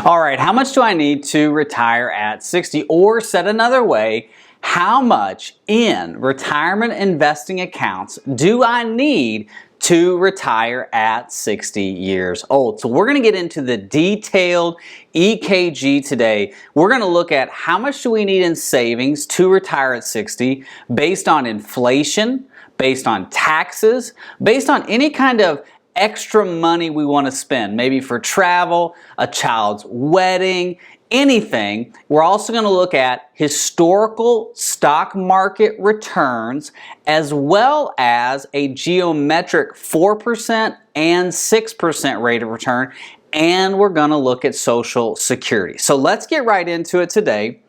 All right, how much do I need to retire at 60? Or said another way, how much in retirement investing accounts do I need to retire at 60 years old? So we're going to get into the detailed EKG today. We're going to look at how much do we need in savings to retire at 60 based on inflation, based on taxes, based on any kind of extra money we want to spend, maybe for travel, a child's wedding, anything. We're also going to look at historical stock market returns as well as a geometric 4% and 6% rate of return, and we're going to look at Social Security. So let's get right into it today.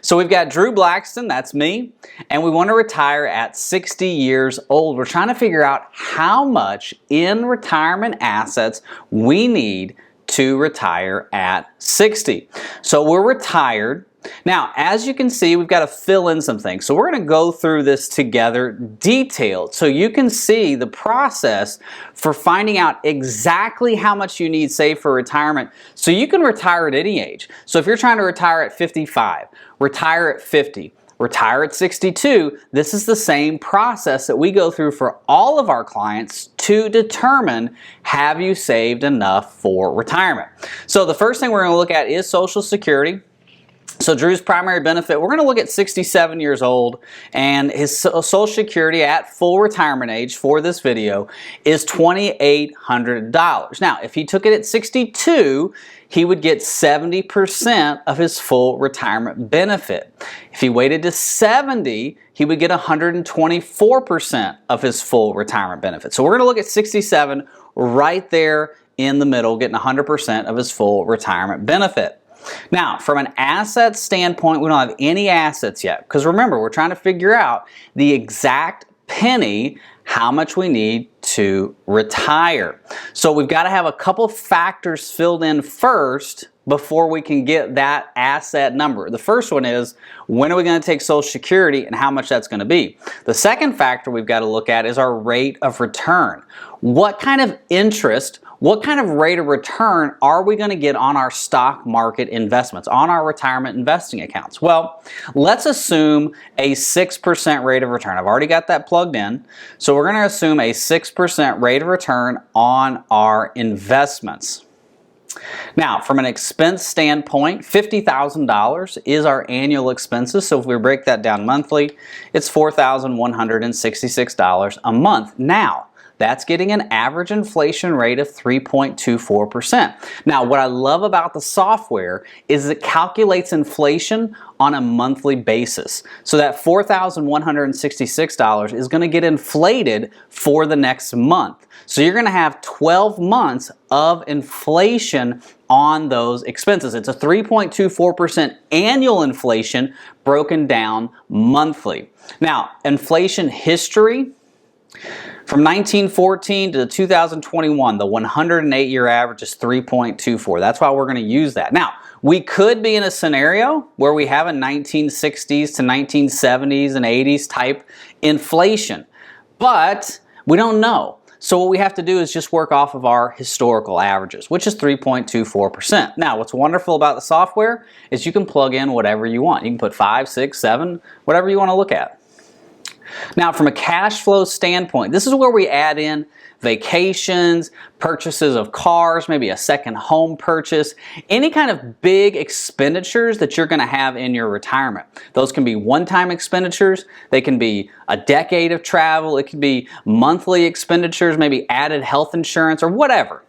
So we've got Drew Blackston, that's me, and we want to retire at 60 years old. We're trying to figure out how much in retirement assets we need to retire at 60. So we're retired. Now, as you can see, we've got to fill in some things. So we're going to go through this together detailed so you can see the process for finding out exactly how much you need saved for retirement so you can retire at any age. So if you're trying to retire at 55, retire at 50, retire at 62, this is the same process that we go through for all of our clients to determine have you saved enough for retirement. So the first thing we're going to look at is Social Security. So Drew's primary benefit, we're going to look at 67 years old, and his Social Security at full retirement age for this video is $2,800. Now, if he took it at 62, he would get 70% of his full retirement benefit. If he waited to 70, he would get 124% of his full retirement benefit. So we're going to look at 67 right there in the middle, getting 100% of his full retirement benefit. Now, from an asset standpoint, we don't have any assets yet because remember, we're trying to figure out the exact penny how much we need to retire. So we've got to have a couple factors filled in first before we can get that asset number. The first one is, when are we going to take Social Security and how much that's going to be? The second factor we've got to look at is our rate of return. What kind of interest, what kind of rate of return are we going to get on our stock market investments, on our retirement investing accounts? Well, let's assume a 6% rate of return. I've already got that plugged in. So we're going to assume a 6% rate of return on our investments. Now, from an expense standpoint, $50,000 is our annual expenses. So if we break that down monthly, it's $4,166 a month. Now, that's getting an average inflation rate of 3.24%. Now, what I love about the software is it calculates inflation on a monthly basis. So that $4,166 is going to get inflated for the next month. So you're going to have 12 months of inflation on those expenses. It's a 3.24% annual inflation broken down monthly. Now, inflation history. From 1914 to 2021, the 108-year average is 3.24. That's why we're going to use that. Now, we could be in a scenario where we have a 1960s to 1970s and 80s type inflation, but we don't know. So what we have to do is just work off of our historical averages, which is 3.24%. Now, what's wonderful about the software is you can plug in whatever you want. You can put 5, 6, 7, whatever you want to look at. Now, from a cash flow standpoint, this is where we add in vacations, purchases of cars, maybe a second home purchase, any kind of big expenditures that you're going to have in your retirement. Those can be one-time expenditures, they can be a decade of travel, it can be monthly expenditures, maybe added health insurance or whatever.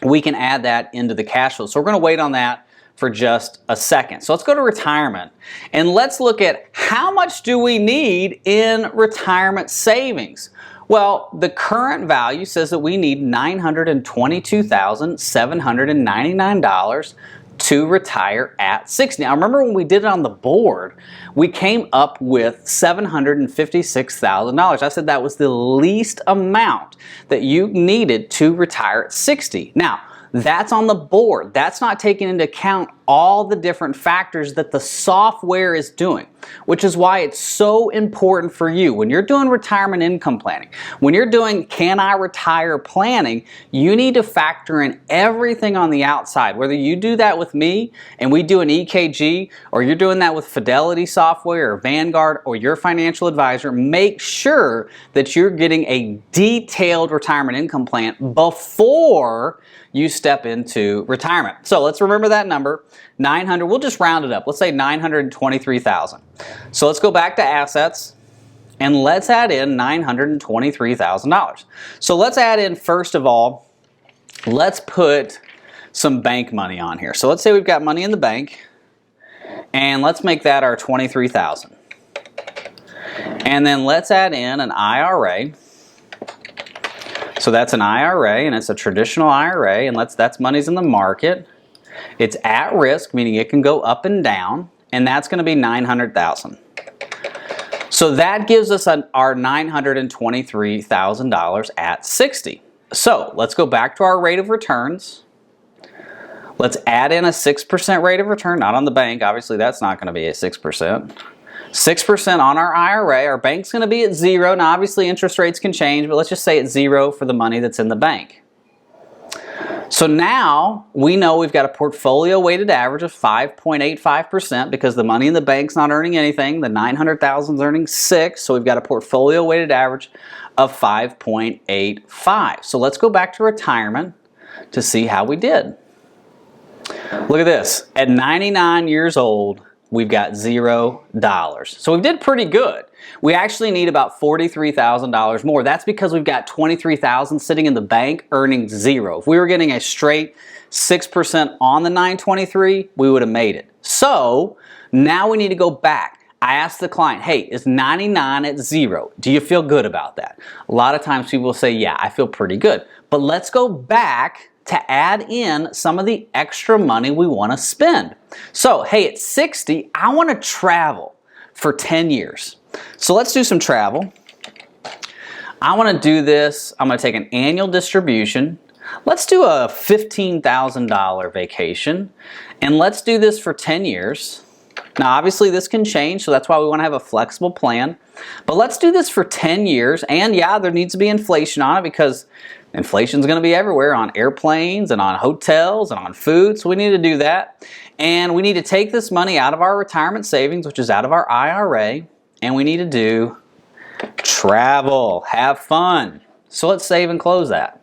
We can add that into the cash flow. So we're going to wait on that for just a second. So let's go to retirement and let's look at how much do we need in retirement savings. Well, the current value says that we need $922,799 to retire at 60. Now remember when we did it on the board, we came up with $756,000. I said that was the least amount that you needed to retire at 60. Now, that's on the board. That's not taking into account all the different factors that the software is doing. which is why it's so important for you when you're doing retirement income planning, when you're doing can I retire planning, you need to factor in everything on the outside. Whether you do that with me and we do an EKG, or you're doing that with Fidelity Software or Vanguard or your financial advisor, make sure that you're getting a detailed retirement income plan before you step into retirement. So let's remember that number, 900, we'll just round it up. Let's say 923,000. So let's go back to assets and let's add in $923,000. So let's add in, first of all, let's put some bank money on here. So let's say we've got money in the bank and let's make that our 23,000. And then let's add in an IRA. So that's an IRA, and it's a traditional IRA, and that's money's in the market. It's at risk, meaning it can go up and down, and that's going to be $900,000. So that gives us our $923,000 at 60. So let's go back to our rate of returns. Let's add in a 6% rate of return, not on the bank. Obviously, that's not going to be a 6%. 6% on our IRA. Our bank's going to be at 0. Now, obviously, interest rates can change, but let's just say it's 0 for the money that's in the bank. So now we know we've got a portfolio weighted average of 5.85% because the money in the bank's not earning anything. The $900,000 is earning 6, so we've got a portfolio weighted average of 5.85. So let's go back to retirement to see how we did. Look at this. At 99 years old, we've got $0. So we did pretty good. We actually need about $43,000 more. That's because we've got $23,000 sitting in the bank earning 0. If we were getting a straight 6% on the 923, we would have made it. So now we need to go back. I asked the client, hey, is 99 at 0? Do you feel good about that? A lot of times people will say, yeah, I feel pretty good. But let's go back to add in some of the extra money we want to spend. So, hey, at 60, I want to travel for 10 years. So let's do some travel. I want to do this. I'm going to take an annual distribution. Let's do a $15,000 vacation, and let's do this for 10 years. Now, obviously, this can change, so that's why we want to have a flexible plan. But let's do this for 10 years, and yeah, there needs to be inflation on it because inflation's going to be everywhere, on airplanes and on hotels and on food, so we need to do that. And we need to take this money out of our retirement savings, which is out of our IRA, and we need to do travel, have fun. So let's save and close that.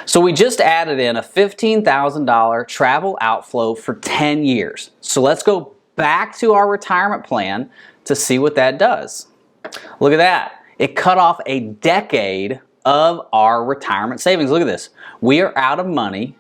So we just added in a $15,000 travel outflow for 10 years. So let's go back to our retirement plan to see what that does. Look at that. It cut off a decade of our retirement savings. Look at this. We are out of money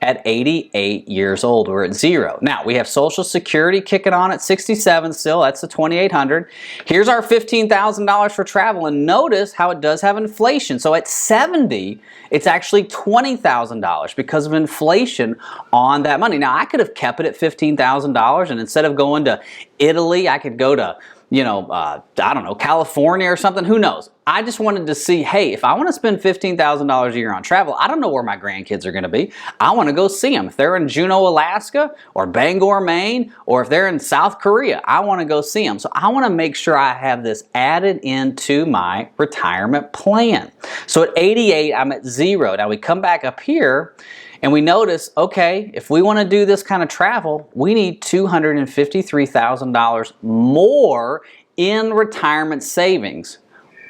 at 88 years old. We're at 0. Now, we have Social Security kicking on at 67 still. That's the $2,800. Here's our $15,000 for travel, and notice how it does have inflation. So at 70, it's actually $20,000 because of inflation on that money. Now, I could have kept it at $15,000, and instead of going to Italy, I could go to I don't know, California or something, who knows? I just wanted to see, hey, if I want to spend $15,000 a year on travel, I don't know where my grandkids are going to be. I want to go see them. If they're in Juneau, Alaska, or Bangor, Maine, or if they're in South Korea, I want to go see them. So I want to make sure I have this added into my retirement plan. So at 88, I'm at 0. Now we come back up here, and we notice, okay, if we want to do this kind of travel, we need $253,000 more in retirement savings,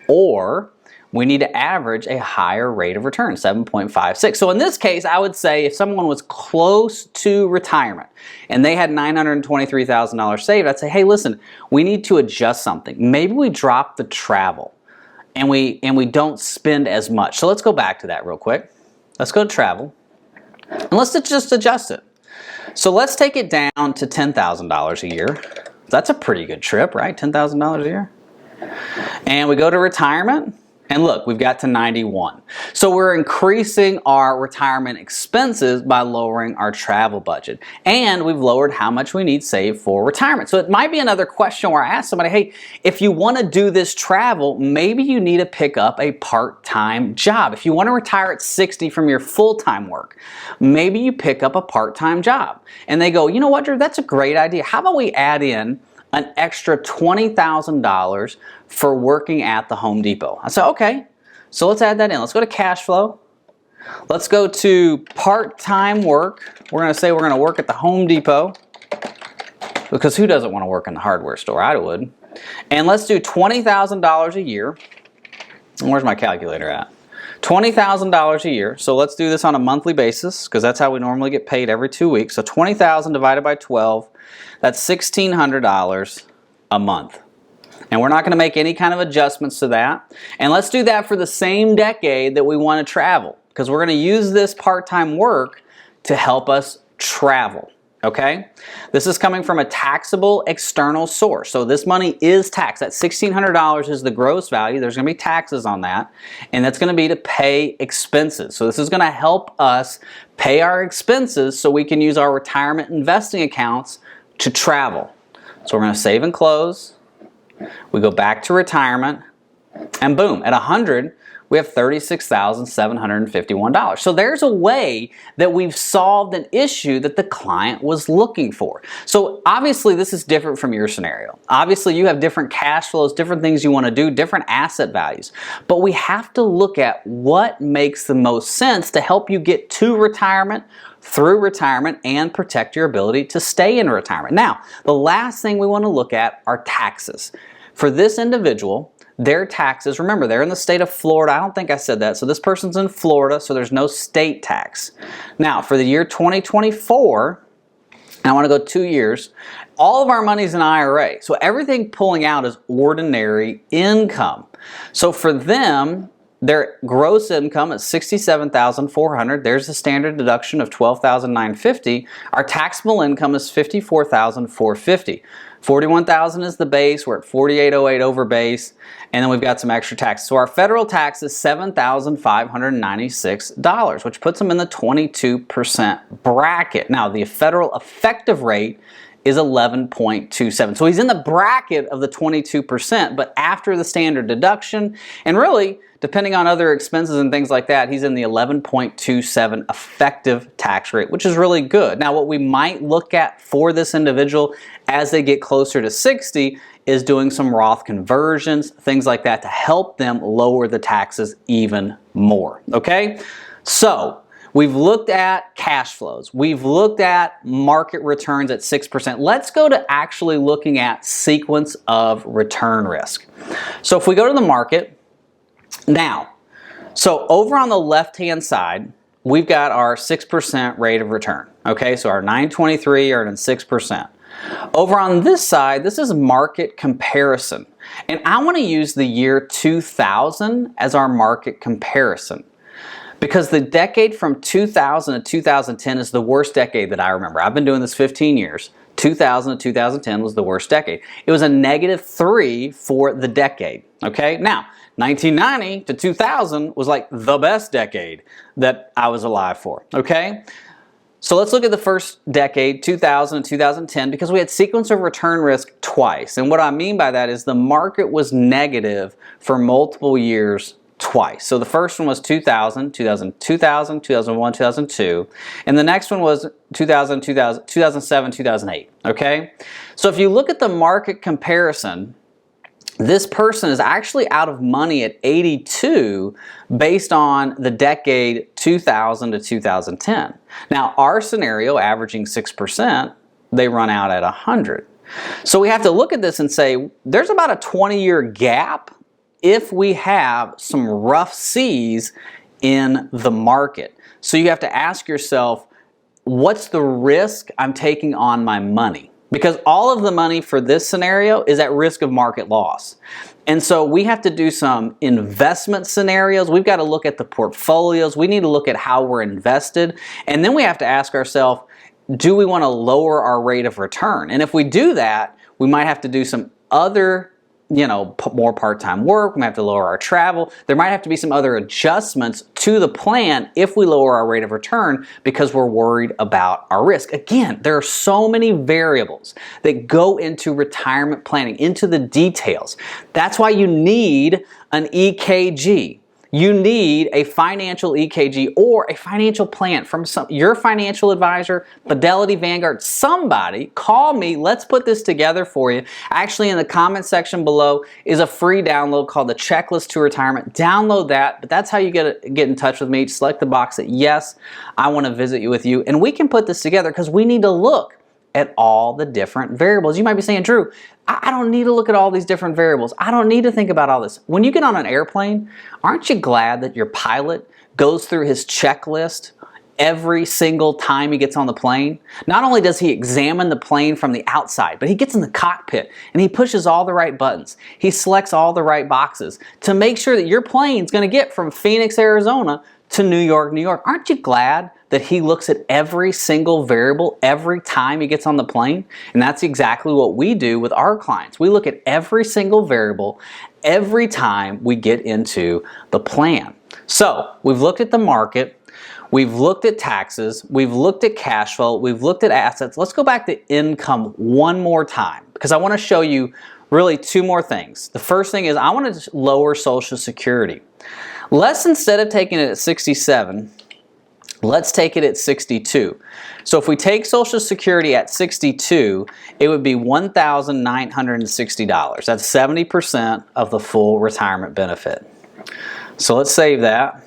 or we need to average a higher rate of return, 7.56. So in this case, I would say if someone was close to retirement and they had $923,000 saved, I'd say, hey, listen, we need to adjust something. Maybe we drop the travel and we don't spend as much. So let's go back to that real quick. Let's go to travel. And let's just adjust it. So let's take it down to $10,000 a year. That's a pretty good trip, right? $10,000 a year. And we go to retirement, and look, we've got to 91. So we're increasing our retirement expenses by lowering our travel budget. And we've lowered how much we need saved for retirement. So it might be another question where I ask somebody, hey, if you want to do this travel, maybe you need to pick up a part-time job. If you want to retire at 60 from your full-time work, maybe you pick up a part-time job. And they go, you know what, Drew, that's a great idea. How about we add in an extra $20,000 for working at the Home Depot. I said, okay, so let's add that in. Let's go to cash flow. Let's go to part-time work. We're going to say we're going to work at the Home Depot, because who doesn't want to work in the hardware store? I would. And let's do $20,000 a year. Where's my calculator at? $20,000 a year. So let's do this on a monthly basis, because that's how we normally get paid every 2 weeks. So 20,000 divided by 12, that's $1,600 a month. And we're not going to make any kind of adjustments to that. And let's do that for the same decade that we want to travel, because we're going to use this part-time work to help us travel. Okay? This is coming from a taxable external source. So this money is taxed. That $1,600 is the gross value. There's going to be taxes on that. And that's going to be to pay expenses. So this is going to help us pay our expenses so we can use our retirement investing accounts to travel. So we're going to save and close. We go back to retirement. And boom, at 100, we have $36,751. So there's a way that we've solved an issue that the client was looking for. So obviously this is different from your scenario. Obviously you have different cash flows, different things you want to do, different asset values. But we have to look at what makes the most sense to help you get to retirement, through retirement, and protect your ability to stay in retirement. Now, the last thing we want to look at are taxes. For this individual, their taxes, remember, they're in the state of Florida. I don't think I said that. So this person's in Florida, so there's no state tax. Now, for the year 2024, and I want to go 2 years, all of our money's in IRA. So everything pulling out is ordinary income. So for them, their gross income is $67,400. There's a standard deduction of $12,950. Our taxable income is $54,450. $41,000 is the base. We're at $48,08 over base, and then we've got some extra taxes. So our federal tax is $7,596, which puts them in the 22% bracket. Now, the federal effective rate is 11.27. So he's in the bracket of the 22%, but after the standard deduction, and really, depending on other expenses and things like that, he's in the 11.27 effective tax rate, which is really good. Now, what we might look at for this individual as they get closer to 60 is doing some Roth conversions, things like that, to help them lower the taxes even more, okay? So, we've looked at cash flows. We've looked at market returns at 6%. Let's go to actually looking at sequence of return risk. So if we go to the market, now, so over on the left-hand side, we've got our 6% rate of return. Okay, so our 923 are at 6%. Over on this side, this is market comparison. And I want to use the year 2000 as our market comparison, because the decade from 2000 to 2010 is the worst decade that I remember. I've been doing this 15 years. 2000 to 2010 was the worst decade. It was a -3 for the decade. Okay, now 1990 to 2000 was like the best decade that I was alive for. Okay, so let's look at the first decade, 2000 to 2010, because we had sequence of return risk twice. And what I mean by that is the market was negative for multiple years twice. So the first one was 2000, 2000, 2001, 2002. And the next one was 2007, 2008. Okay? So if you look at the market comparison, this person is actually out of money at 82 based on the decade 2000 to 2010. Now, our scenario, averaging 6%, they run out at 100. So we have to look at this and say, there's about a 20-year gap if we have some rough seas in the market. So you have to ask yourself, what's the risk I'm taking on my money? Because all of the money for this scenario is at risk of market loss. And so we have to do some investment scenarios. We've got to look at the portfolios. We need to look at how we're invested. And then we have to ask ourselves, do we want to lower our rate of return? And if we do that, we might have to do some other more part-time work. We might have to lower our travel. There might have to be some other adjustments to the plan if we lower our rate of return because we're worried about our risk. Again, there are so many variables that go into retirement planning, into the details. That's why you need an EKG. you need a financial EKG or a financial plan from your financial advisor, Fidelity, Vanguard, somebody, call me. Let's put this together for you. Actually, in the comment section below is a free download called the Checklist to Retirement. Download that, but that's how you get in touch with me. Select the box that yes, I want to visit with you, and we can put this together because we need to look at all the different variables. You might be saying, Drew, I don't need to look at all these different variables. I don't need to think about all this. When you get on an airplane, aren't you glad that your pilot goes through his checklist every single time he gets on the plane? Not only does he examine the plane from the outside, but he gets in the cockpit and he pushes all the right buttons. He selects all the right boxes to make sure that your plane's going to get from Phoenix, Arizona to New York, New York. Aren't you glad that he looks at every single variable every time he gets on the plane? And that's exactly what we do with our clients. We look at every single variable every time we get into the plan. So we've looked at the market, we've looked at taxes, we've looked at cash flow, we've looked at assets. Let's go back to income one more time because I want to show you really two more things. The first thing is I want to lower Social Security. Let's, instead of taking it at 67, let's take it at 62. So if we take Social Security at 62, it would be $1,960. That's 70% of the full retirement benefit. So let's save that.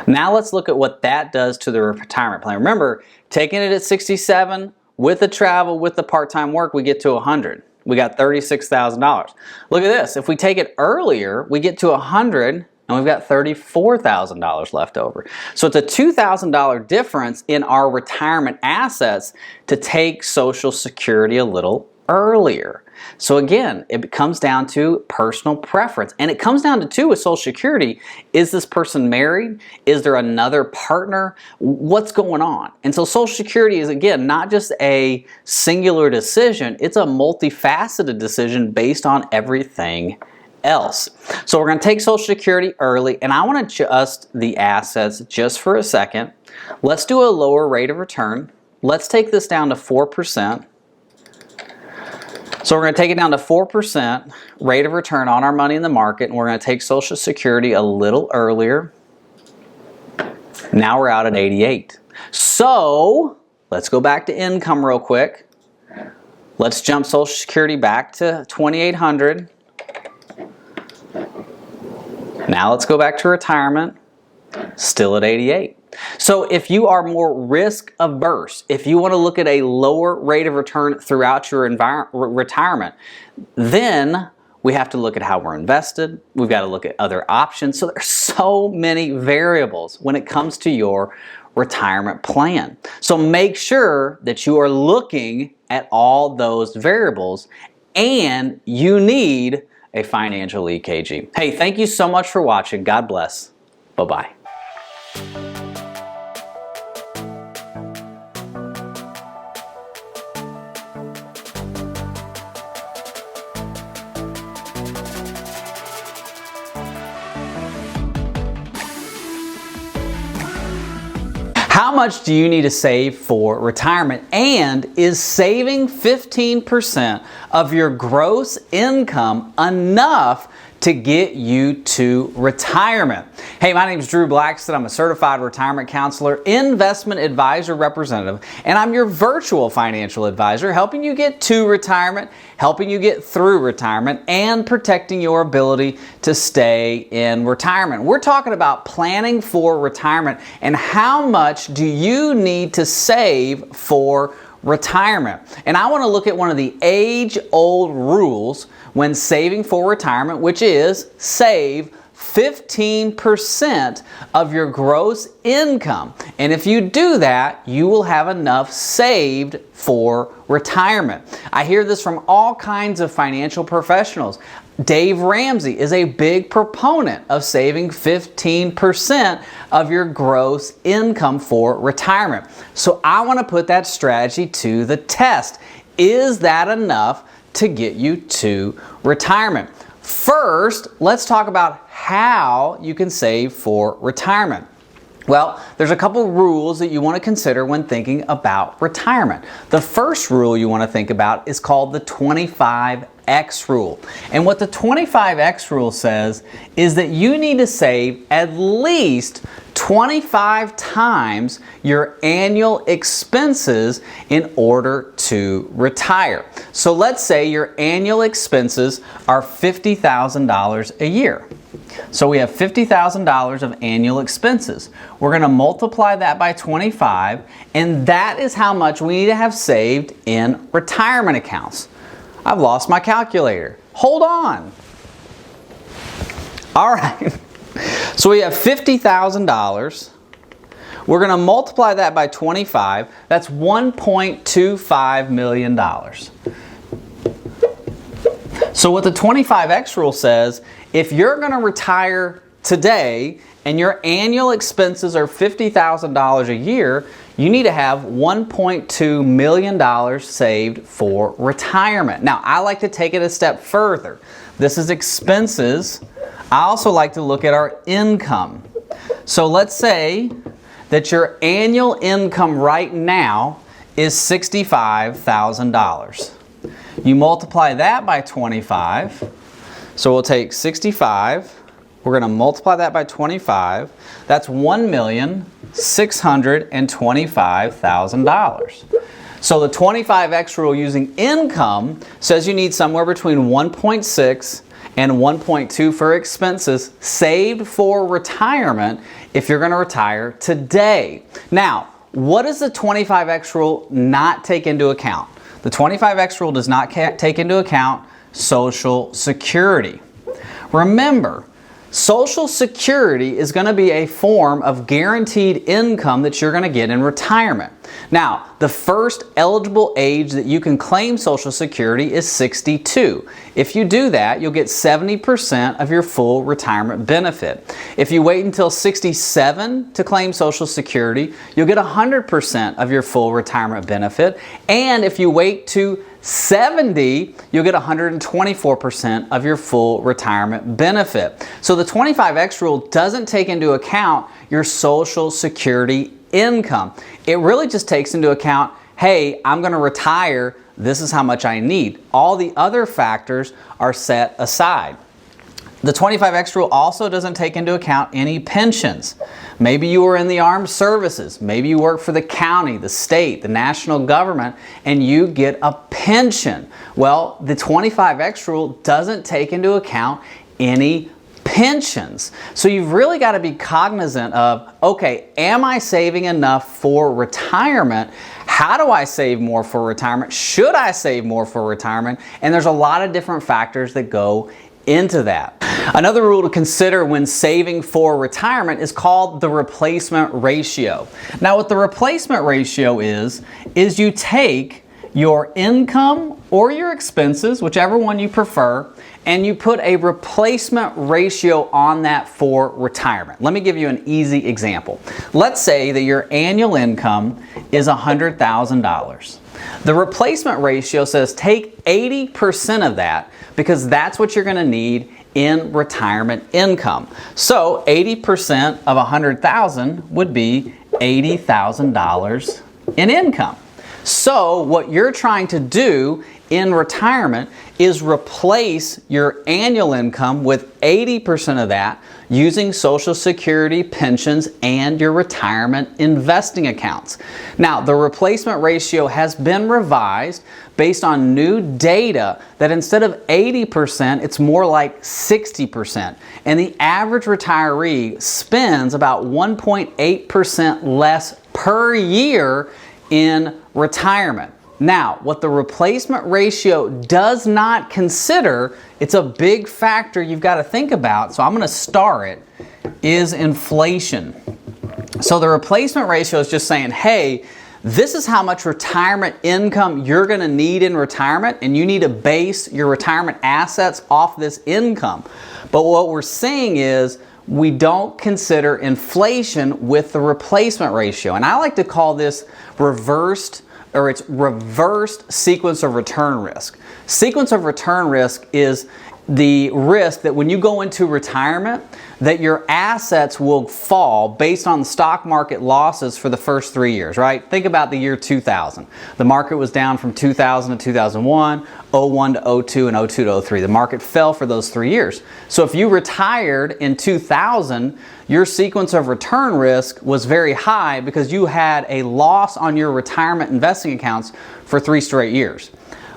Now let's look at what that does to the retirement plan. Remember, taking it at 67, with the travel, with the part-time work, we get to 100. We got $36,000. Look at this. If we take it earlier, we get to 100 and we've got $34,000 left over. So it's a $2,000 difference in our retirement assets to take Social Security a little earlier. So again, it comes down to personal preference. And it comes down to, too, with Social Security, is this person married? Is there another partner? What's going on? And so Social Security is, again, not just a singular decision. It's a multifaceted decision based on everything else. So we're going to take Social Security early, and I want to adjust the assets just for a second. Let's do a lower rate of return. Let's take this down to 4%. So we're going to take it down to 4% rate of return on our money in the market, and we're going to take Social Security a little earlier. Now we're out at 88. So let's go back to income real quick. Let's jump Social Security back to 2,800. Now let's go back to retirement, still at 88. So if you are more risk averse, if you want to look at a lower rate of return throughout your retirement, then we have to look at how we're invested. We've got to look at other options. So there's so many variables when it comes to your retirement plan. So make sure that you are looking at all those variables, and you need a financial EKG. Hey, thank you so much for watching. God bless. Bye-bye. How much do you need to save for retirement? And is saving 15% of your gross income enough to get you to retirement? Hey, my name is Drew Blackston. I'm a certified retirement counselor, investment advisor representative, and I'm your virtual financial advisor, helping you get to retirement, helping you get through retirement, and protecting your ability to stay in retirement. We're talking about planning for retirement and how much do you need to save for retirement. And I want to look at one of the age-old rules when saving for retirement, which is save 15% of your gross income. And if you do that, you will have enough saved for retirement. I hear this from all kinds of financial professionals. Dave Ramsey is a big proponent of saving 15% of your gross income for retirement. So I want to put that strategy to the test. Is that enough to get you to retirement? First, let's talk about how you can save for retirement. Well, there's a couple rules that you want to consider when thinking about retirement. The first rule you want to think about is called the 25X rule. And what the 25X rule says is that you need to save at least 25 times your annual expenses in order to retire. So let's say your annual expenses are $50,000 a year. So we have $50,000 of annual expenses. We're going to multiply that by 25, and that is how much we need to have saved in retirement accounts. I've lost my calculator. Hold on. All right. So we have $50,000. We're going to multiply that by 25. That's $1.25 million. So what the 25X rule says, if you're going to retire today and your annual expenses are $50,000 a year, you need to have $1.2 million saved for retirement. Now, I like to take it a step further. This is expenses. I also like to look at our income. So let's say that your annual income right now is $65,000. You multiply that by 25. So we'll take 65, we're going to multiply that by 25. That's $1,625,000. So the 25X rule using income says you need somewhere between 1.6 and 1.2 for expenses saved for retirement if you're going to retire today. Now, what does the 25X rule not take into account? The 25X rule does not take into account Social Security. Remember, Social Security is going to be a form of guaranteed income that you're going to get in retirement. Now, the first eligible age that you can claim Social Security is 62. If you do that, you'll get 70% of your full retirement benefit. If you wait until 67 to claim Social Security, you'll get 100% of your full retirement benefit. And if you wait to 70, you'll get 124% of your full retirement benefit. So the 25X rule doesn't take into account your Social Security income. It really just takes into account, hey, I'm going to retire, this is how much I need. All the other factors are set aside. The 25X rule also doesn't take into account any pensions. Maybe you were in the armed services. Maybe you work for the county, the state, the national government, and you get a pension. Well, the 25X rule doesn't take into account any pensions. So you've really got to be cognizant of, okay, am I saving enough for retirement? How do I save more for retirement? Should I save more for retirement? And there's a lot of different factors that go into that. Another rule to consider when saving for retirement is called the replacement ratio. Now, what the replacement ratio is you take your income or your expenses, whichever one you prefer, and you put a replacement ratio on that for retirement. Let me give you an easy example. Let's say that your annual income is $100,000. The replacement ratio says take 80% of that because that's what you're going to need in retirement income. So 80% of $100,000 would be $80,000 in income. So what you're trying to do in retirement is replace your annual income with 80% of that using Social Security, pensions, and your retirement investing accounts. Now, the replacement ratio has been revised based on new data that instead of 80%, it's more like 60%. And the average retiree spends about 1.8% less per year in retirement. Now, what the replacement ratio does not consider, it's a big factor you've got to think about, so I'm going to star it, is inflation. So the replacement ratio is just saying, hey, this is how much retirement income you're going to need in retirement, and you need to base your retirement assets off this income. But what we're saying is we don't consider inflation with the replacement ratio. And I like to call this reversed sequence of return risk. Sequence of return risk is the risk that when you go into retirement, that your assets will fall based on the stock market losses for the first 3 years, right? Think about the year 2000. The market was down from 2000 to 2001, 01 to 02, and 02 to 03. The market fell for those 3 years. So if you retired in 2000, your sequence of return risk was very high because you had a loss on your retirement investing accounts for 3 straight years.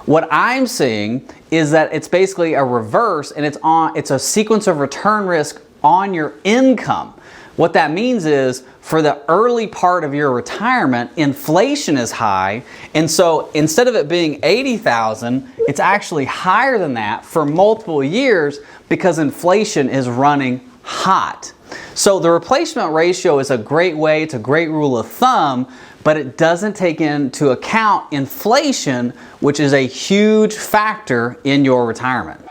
What I'm seeing is that it's basically a reverse, and it's a sequence of return risk on your income. What that means is for the early part of your retirement, inflation is high, and so instead of it being $80,000, it's actually higher than that for multiple years because inflation is running hot. So the replacement ratio is a great way, it's a great rule of thumb, but it doesn't take into account inflation, which is a huge factor in your retirement.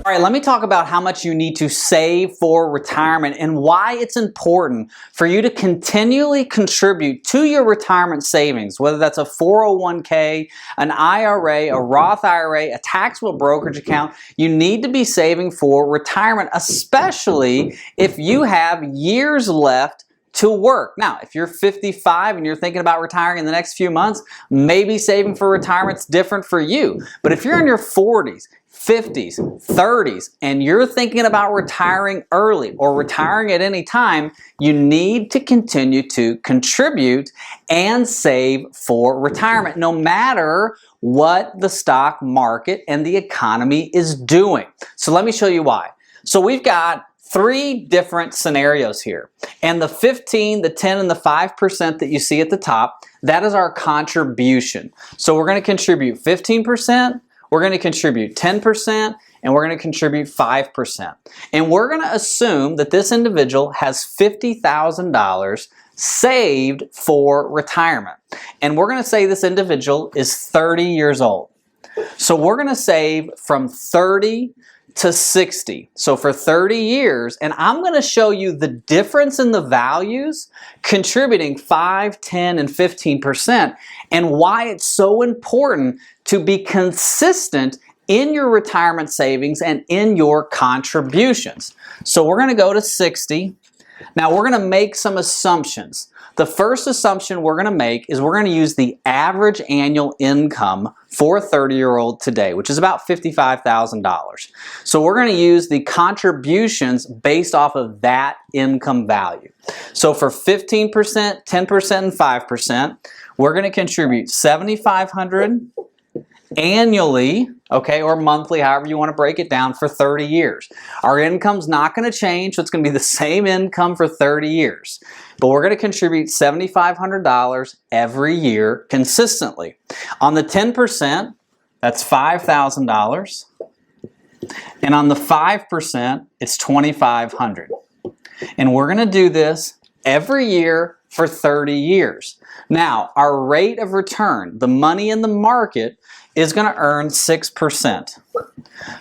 All right, let me talk about how much you need to save for retirement and why it's important for you to continually contribute to your retirement savings, whether that's a 401k, an IRA, a Roth IRA, a taxable brokerage account. You need to be saving for retirement, especially if you have years left to work. Now, if you're 55 and you're thinking about retiring in the next few months, maybe saving for retirement's different for you. But if you're in your 40s, 50s, 30s, and you're thinking about retiring early or retiring at any time, you need to continue to contribute and save for retirement, no matter what the stock market and the economy is doing. So let me show you why. So we've got 3 different scenarios here. And the 15, the 10, and the 5% that you see at the top, that is our contribution. So we're going to contribute 15%, we're going to contribute 10%, and we're going to contribute 5%. And we're going to assume that this individual has $50,000 saved for retirement. And we're going to say this individual is 30 years old. So we're going to save from 30 to 60. So for 30 years, and I'm going to show you the difference in the values contributing 5, 10, and 15%, and why it's so important to be consistent in your retirement savings and in your contributions. So we're going to go to 60. Now we're going to make some assumptions. The first assumption we're going to make is we're going to use the average annual income for a 30-year-old today, which is about $55,000. So we're going to use the contributions based off of that income value. So for 15%, 10%, and 5%, we're going to contribute $7,500 annually, okay, or monthly, however you want to break it down, for 30 years. Our income's not going to change, so it's going to be the same income for 30 years. But we're going to contribute $7,500 every year consistently. On the 10%, that's $5,000. And on the 5%, it's $2,500. And we're going to do this every year for 30 years. Now, our rate of return, the money in the market, is going to earn 6%.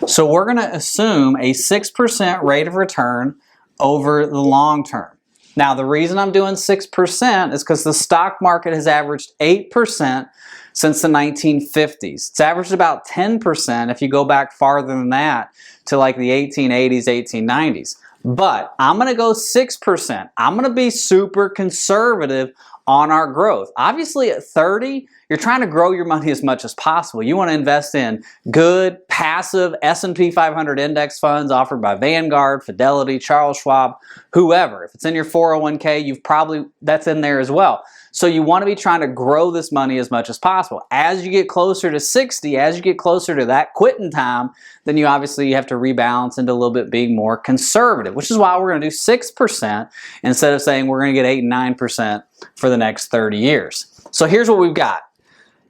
So we're going to assume a 6% rate of return over the long term. Now, the reason I'm doing 6% is because the stock market has averaged 8% since the 1950s. It's averaged about 10% if you go back farther than that to like the 1880s, 1890s. But I'm going to go 6%. I'm going to be super conservative on our growth. Obviously at 30, you're trying to grow your money as much as possible. You want to invest in good, passive S&P 500 index funds offered by Vanguard, Fidelity, Charles Schwab, whoever. If it's in your 401k, that's in there as well. So you want to be trying to grow this money as much as possible. As you get closer to 60, as you get closer to that quitting time, then you obviously have to rebalance into a little bit being more conservative, which is why we're going to do 6% instead of saying we're going to get 8 and 9% for the next 30 years. So here's what we've got.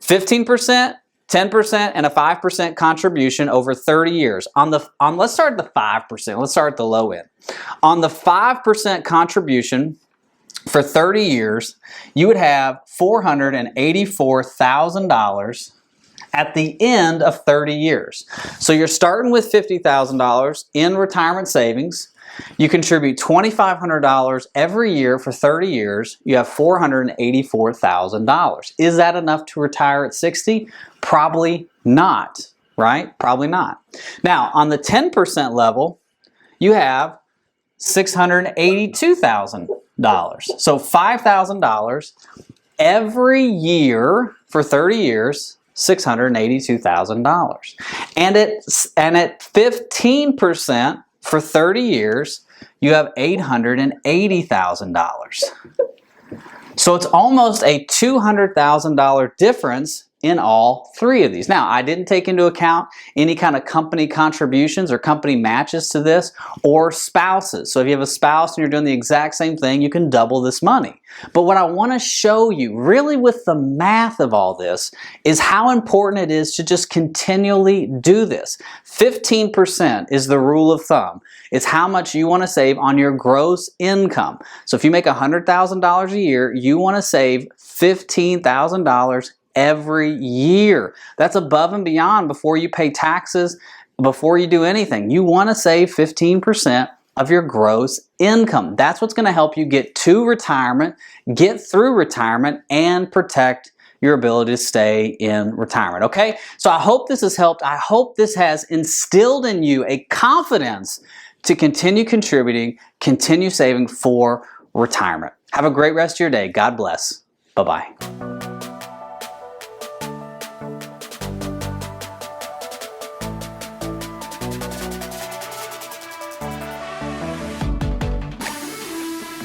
15%, 10%, and a 5% contribution over 30 years. Let's start at the 5%. Let's start at the low end. On the 5% contribution for 30 years, you would have $484,000 at the end of 30 years. So you're starting with $50,000 in retirement savings. You contribute $2,500 every year for 30 years. You have $484,000. Is that enough to retire at 60? Probably not, right? Probably not. Now, on the 10% level, you have $682,000. So $5,000 every year for 30 years, $682,000. And at 15% for 30 years, you have $880,000. So it's almost a $200,000 difference in all three of these. Now, I didn't take into account any kind of company contributions or company matches to this, or spouses. So if you have a spouse and you're doing the exact same thing, you can double this money. But what I want to show you, really with the math of all this, is how important it is to just continually do this. 15% is the rule of thumb. It's how much you want to save on your gross income. So if you make $100,000 a year, you want to save $15,000 every year. That's above and beyond before you pay taxes, before you do anything. You want to save 15% of your gross income. That's what's going to help you get to retirement, get through retirement, and protect your ability to stay in retirement. Okay? So I hope this has helped. I hope this has instilled in you a confidence to continue contributing, continue saving for retirement. Have a great rest of your day. God bless. Bye-bye.